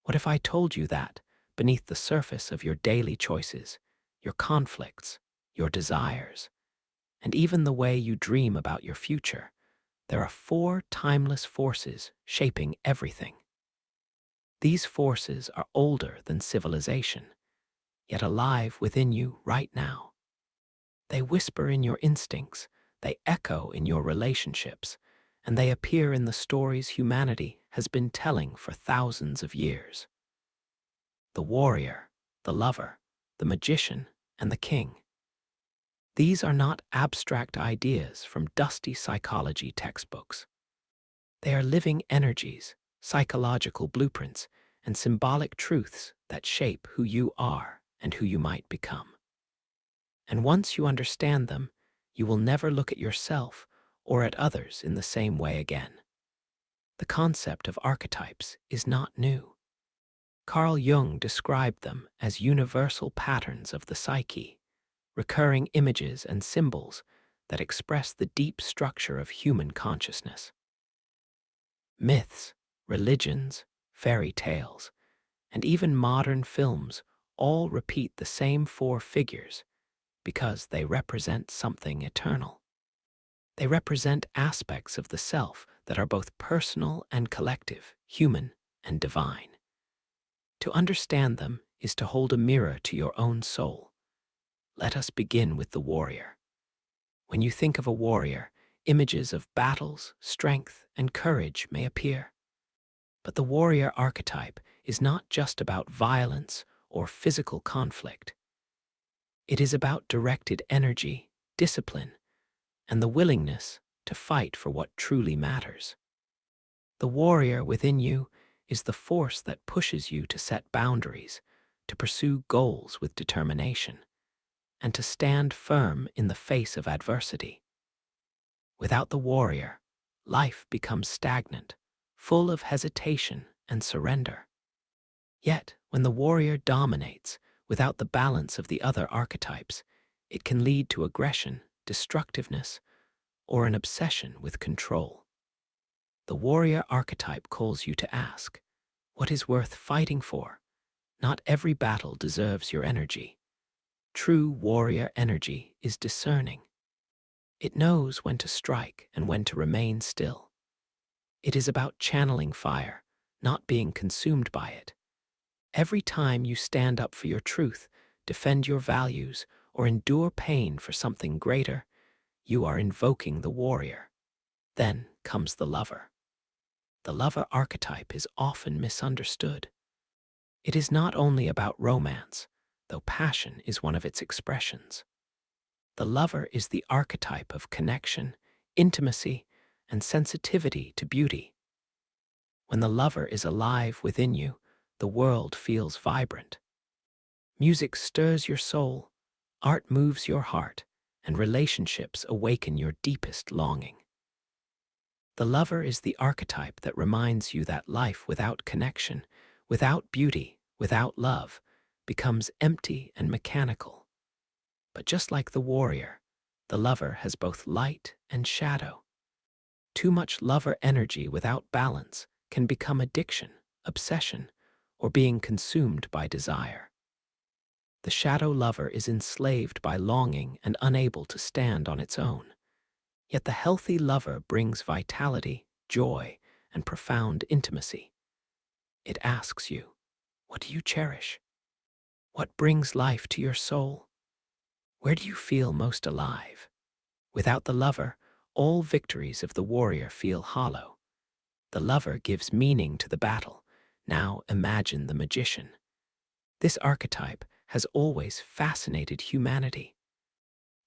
What if I told you that, beneath the surface of your daily choices, your conflicts, your desires, and even the way you dream about your future, there are four timeless forces shaping everything? These forces are older than civilization, yet alive within you right now. They whisper in your instincts, they echo in your relationships, and they appear in the stories humanity has been telling for thousands of years. The warrior, the lover, the magician, and the king. These are not abstract ideas from dusty psychology textbooks. They are living energies, psychological blueprints, and symbolic truths that shape who you are and who you might become. And once you understand them, you will never look at yourself or at others in the same way again. The concept of archetypes is not new. Carl Jung described them as universal patterns of the psyche, recurring images and symbols that express the deep structure of human consciousness. Myths, religions, fairy tales, and even modern films all repeat the same four figures because they represent something eternal. They represent aspects of the self that are both personal and collective, human and divine. To understand them is to hold a mirror to your own soul. Let us begin with the warrior. When you think of a warrior, images of battles, strength, and courage may appear. But the warrior archetype is not just about violence or physical conflict. It is about directed energy, discipline, and the willingness to fight for what truly matters. The warrior within you is the force that pushes you to set boundaries, to pursue goals with determination, and to stand firm in the face of adversity. Without the warrior, life becomes stagnant, full of hesitation and surrender. Yet, when the warrior dominates, without the balance of the other archetypes, it can lead to aggression, destructiveness, or an obsession with control. The warrior archetype calls you to ask, what is worth fighting for? Not every battle deserves your energy. True warrior energy is discerning. It knows when to strike and when to remain still. It is about channeling fire, not being consumed by it. Every time you stand up for your truth, defend your values, or endure pain for something greater, you are invoking the warrior. Then comes the lover. The lover archetype is often misunderstood. It is not only about romance, though passion is one of its expressions. The lover is the archetype of connection, intimacy, and sensitivity to beauty. When the lover is alive within you, the world feels vibrant. Music stirs your soul, art moves your heart, and relationships awaken your deepest longing. The lover is the archetype that reminds you that life without connection, without beauty, without love, becomes empty and mechanical. But just like the warrior, the lover has both light and shadow. Too much lover energy without balance can become addiction, obsession, or being consumed by desire. The shadow lover is enslaved by longing and unable to stand on its own. Yet the healthy lover brings vitality, joy, and profound intimacy. It asks you, what do you cherish? What brings life to your soul? Where do you feel most alive? Without the lover, all victories of the warrior feel hollow. The lover gives meaning to the battle. Now imagine the magician. This archetype has always fascinated humanity.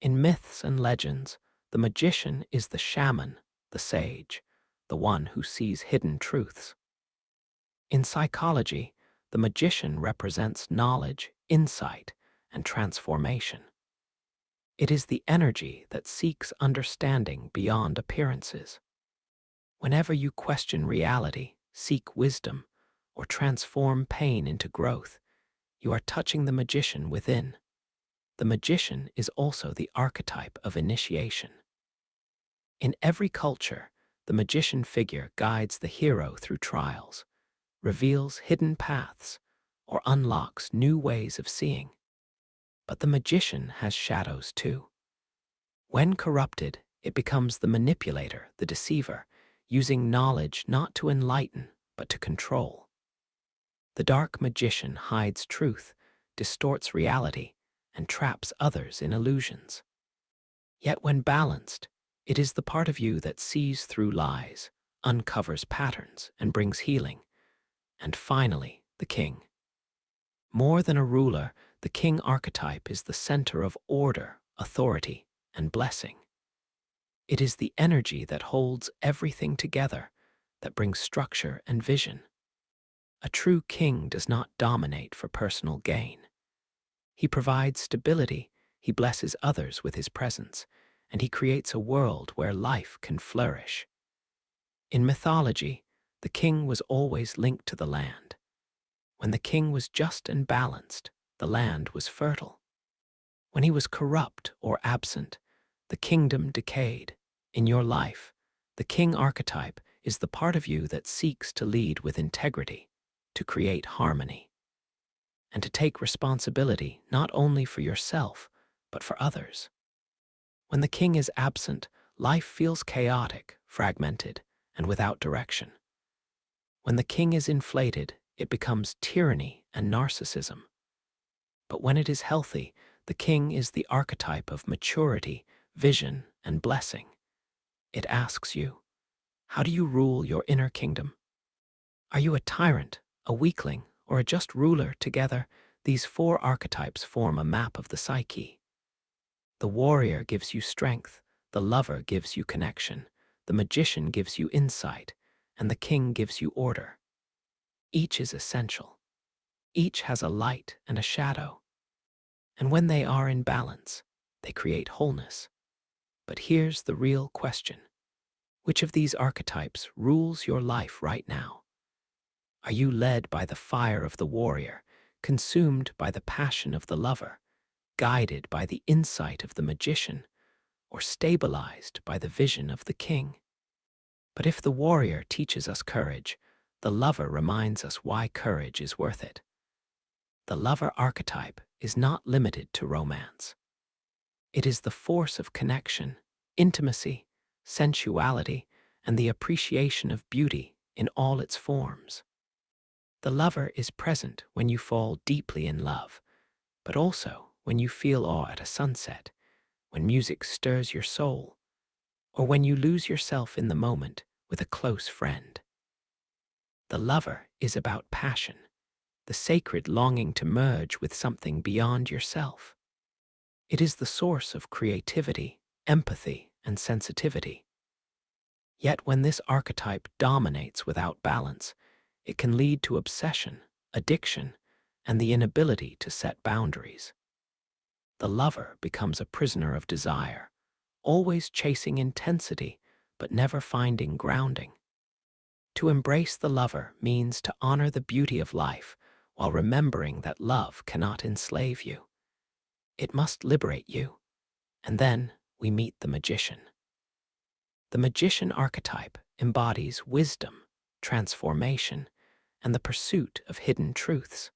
In myths and legends, the magician is the shaman, the sage, the one who sees hidden truths. In psychology, the magician represents knowledge, insight, and transformation. It is the energy that seeks understanding beyond appearances. Whenever you question reality, seek wisdom, or transform pain into growth, you are touching the magician within. The magician is also the archetype of initiation. In every culture, the magician figure guides the hero through trials, reveals hidden paths, or unlocks new ways of seeing. But the magician has shadows too. When corrupted, it becomes the manipulator, the deceiver, using knowledge not to enlighten, but to control. The dark magician hides truth, distorts reality, and traps others in illusions. Yet when balanced, it is the part of you that sees through lies, uncovers patterns, and brings healing. And finally, the king. More than a ruler, the king archetype is the center of order, authority, and blessing. It is the energy that holds everything together, that brings structure and vision. A true king does not dominate for personal gain. He provides stability, he blesses others with his presence, and he creates a world where life can flourish. In mythology, the king was always linked to the land. When the king was just and balanced, the land was fertile. When he was corrupt or absent, the kingdom decayed. In your life, the king archetype is the part of you that seeks to lead with integrity, to create harmony, and to take responsibility not only for yourself, but for others. When the king is absent, life feels chaotic, fragmented, and without direction. When the king is inflated, it becomes tyranny and narcissism. But when it is healthy, the king is the archetype of maturity, vision, and blessing. It asks you, how do you rule your inner kingdom? Are you a tyrant, a weakling, or a just ruler? Together, these four archetypes form a map of the psyche. The warrior gives you strength, the lover gives you connection, the magician gives you insight, and the king gives you order. Each is essential. Each has a light and a shadow. And when they are in balance, they create wholeness. But here's the real question. Which of these archetypes rules your life right now? Are you led by the fire of the warrior, consumed by the passion of the lover, guided by the insight of the magician, or stabilized by the vision of the king? But if the warrior teaches us courage, the lover reminds us why courage is worth it. The lover archetype is not limited to romance. It is the force of connection, intimacy, sensuality, and the appreciation of beauty in all its forms. The lover is present when you fall deeply in love, but also when you feel awe at a sunset, when music stirs your soul, or when you lose yourself in the moment with a close friend. The lover is about passion, the sacred longing to merge with something beyond yourself. It is the source of creativity, empathy, and sensitivity. Yet when this archetype dominates without balance, it can lead to obsession, addiction, and the inability to set boundaries. The lover becomes a prisoner of desire, always chasing intensity, but never finding grounding. To embrace the lover means to honor the beauty of life while remembering that love cannot enslave you. It must liberate you. And then we meet the magician. The magician archetype embodies wisdom, transformation, and the pursuit of hidden truths.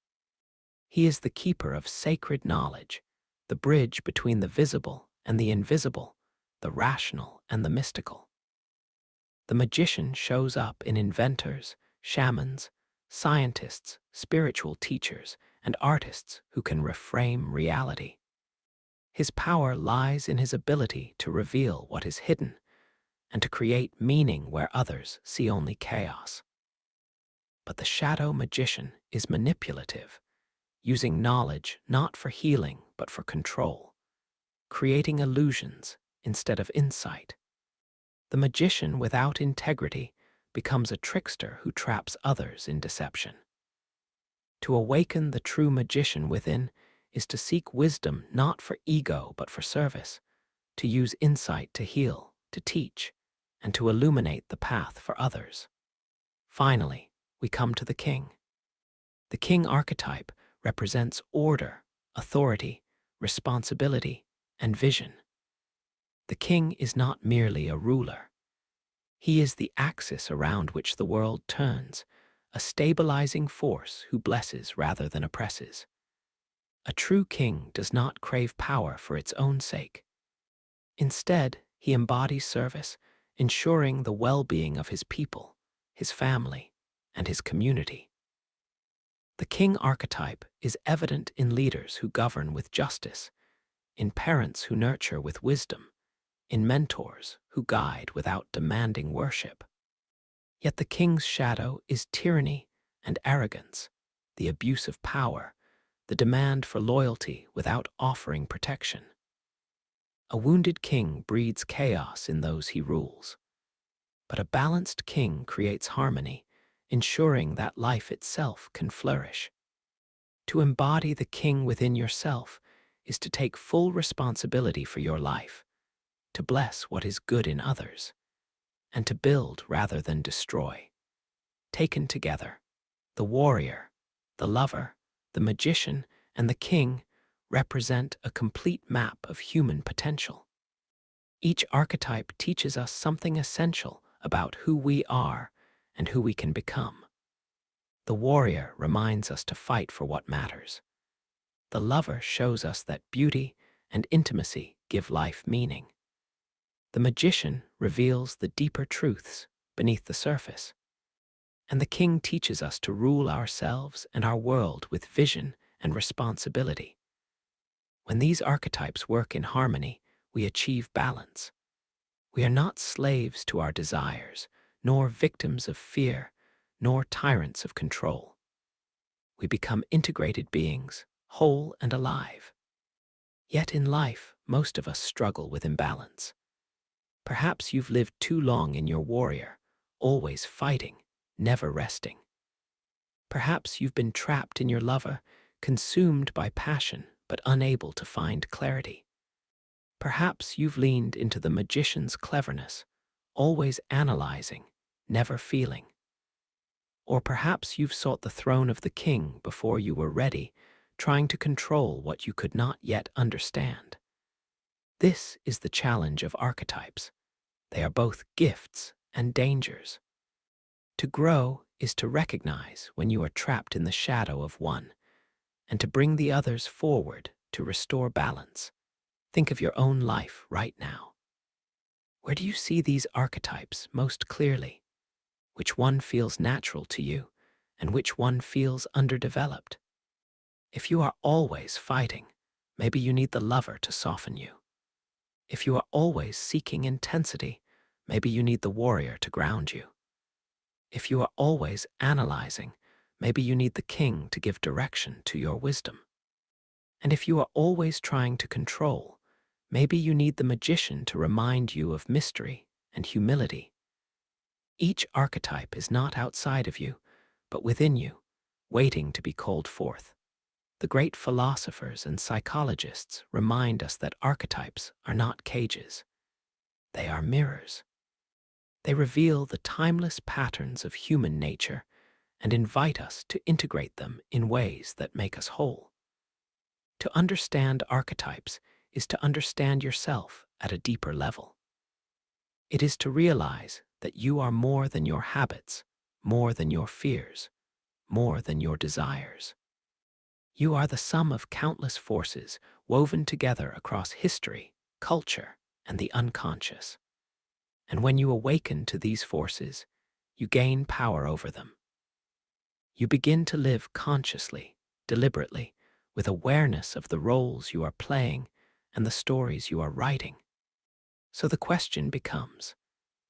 He is the keeper of sacred knowledge, the bridge between the visible and the invisible, the rational and the mystical. The magician shows up in inventors, shamans, scientists, spiritual teachers, and artists who can reframe reality. His power lies in his ability to reveal what is hidden and to create meaning where others see only chaos. But the shadow magician is manipulative, using knowledge not for healing but for control, creating illusions instead of insight. The magician without integrity becomes a trickster who traps others in deception. To awaken the true magician within is to seek wisdom not for ego but for service, to use insight to heal, to teach, and to illuminate the path for others. Finally, we come to the king. The king archetype represents order, authority, responsibility, and vision. The king is not merely a ruler. He is the axis around which the world turns, a stabilizing force who blesses rather than oppresses. A true king does not crave power for its own sake. Instead, he embodies service, ensuring the well-being of his people, his family, and his community. The king archetype is evident in leaders who govern with justice, in parents who nurture with wisdom, in mentors who guide without demanding worship. Yet the king's shadow is tyranny and arrogance, the abuse of power, the demand for loyalty without offering protection. A wounded king breeds chaos in those he rules, but a balanced king creates harmony, ensuring that life itself can flourish. To embody the king within yourself is to take full responsibility for your life, to bless what is good in others, and to build rather than destroy. Taken together, the warrior, the lover, the magician, and the king represent a complete map of human potential. Each archetype teaches us something essential about who we are and who we can become. The warrior reminds us to fight for what matters. The lover shows us that beauty and intimacy give life meaning. The magician reveals the deeper truths beneath the surface. And the king teaches us to rule ourselves and our world with vision and responsibility. When these archetypes work in harmony, we achieve balance. We are not slaves to our desires, nor victims of fear, nor tyrants of control. We become integrated beings, whole and alive. Yet in life, most of us struggle with imbalance. Perhaps you've lived too long in your warrior, always fighting, never resting. Perhaps you've been trapped in your lover, consumed by passion but unable to find clarity. Perhaps you've leaned into the magician's cleverness, always analyzing, never feeling. Or perhaps you've sought the throne of the king before you were ready, trying to control what you could not yet understand. This is the challenge of archetypes. They are both gifts and dangers. To grow is to recognize when you are trapped in the shadow of one, and to bring the others forward to restore balance. Think of your own life right now. Where do you see these archetypes most clearly? Which one feels natural to you, and which one feels underdeveloped? If you are always fighting, maybe you need the lover to soften you. If you are always seeking intensity, maybe you need the warrior to ground you. If you are always analyzing, maybe you need the king to give direction to your wisdom. And if you are always trying to control, maybe you need the magician to remind you of mystery and humility. Each archetype is not outside of you, but within you, waiting to be called forth. The great philosophers and psychologists remind us that archetypes are not cages. They are mirrors. They reveal the timeless patterns of human nature and invite us to integrate them in ways that make us whole. To understand archetypes is to understand yourself at a deeper level. It is to realize that you are more than your habits, more than your fears, more than your desires. You are the sum of countless forces woven together across history, culture, and the unconscious. And when you awaken to these forces, you gain power over them. You begin to live consciously, deliberately, with awareness of the roles you are playing and the stories you are writing. So the question becomes,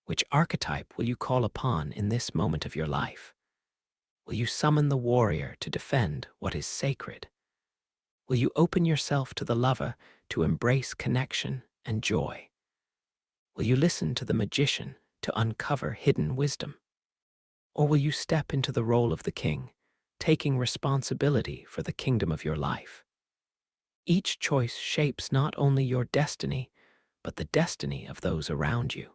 which archetype will you call upon in this moment of your life? Will you summon the warrior to defend what is sacred? Will you open yourself to the lover to embrace connection and joy? Will you listen to the magician to uncover hidden wisdom? Or will you step into the role of the king, taking responsibility for the kingdom of your life? Each choice shapes not only your destiny, but the destiny of those around you.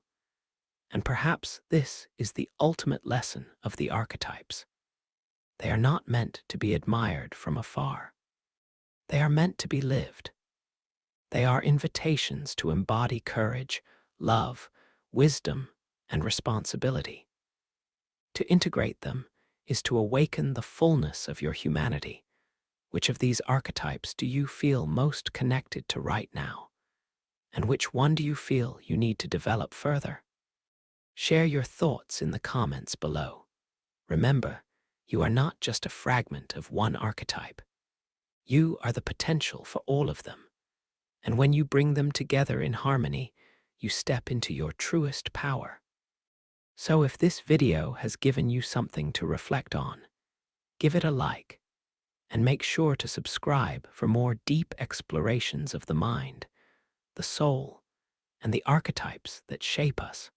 And perhaps this is the ultimate lesson of the archetypes. They are not meant to be admired from afar. They are meant to be lived. They are invitations to embody courage, love, wisdom, and responsibility. To integrate them is to awaken the fullness of your humanity. Which of these archetypes do you feel most connected to right now? And which one do you feel you need to develop further? Share your thoughts in the comments below. Remember, you are not just a fragment of one archetype. You are the potential for all of them. And when you bring them together in harmony, you step into your truest power. So if this video has given you something to reflect on, give it a like, and make sure to subscribe for more deep explorations of the mind, the soul, and the archetypes that shape us.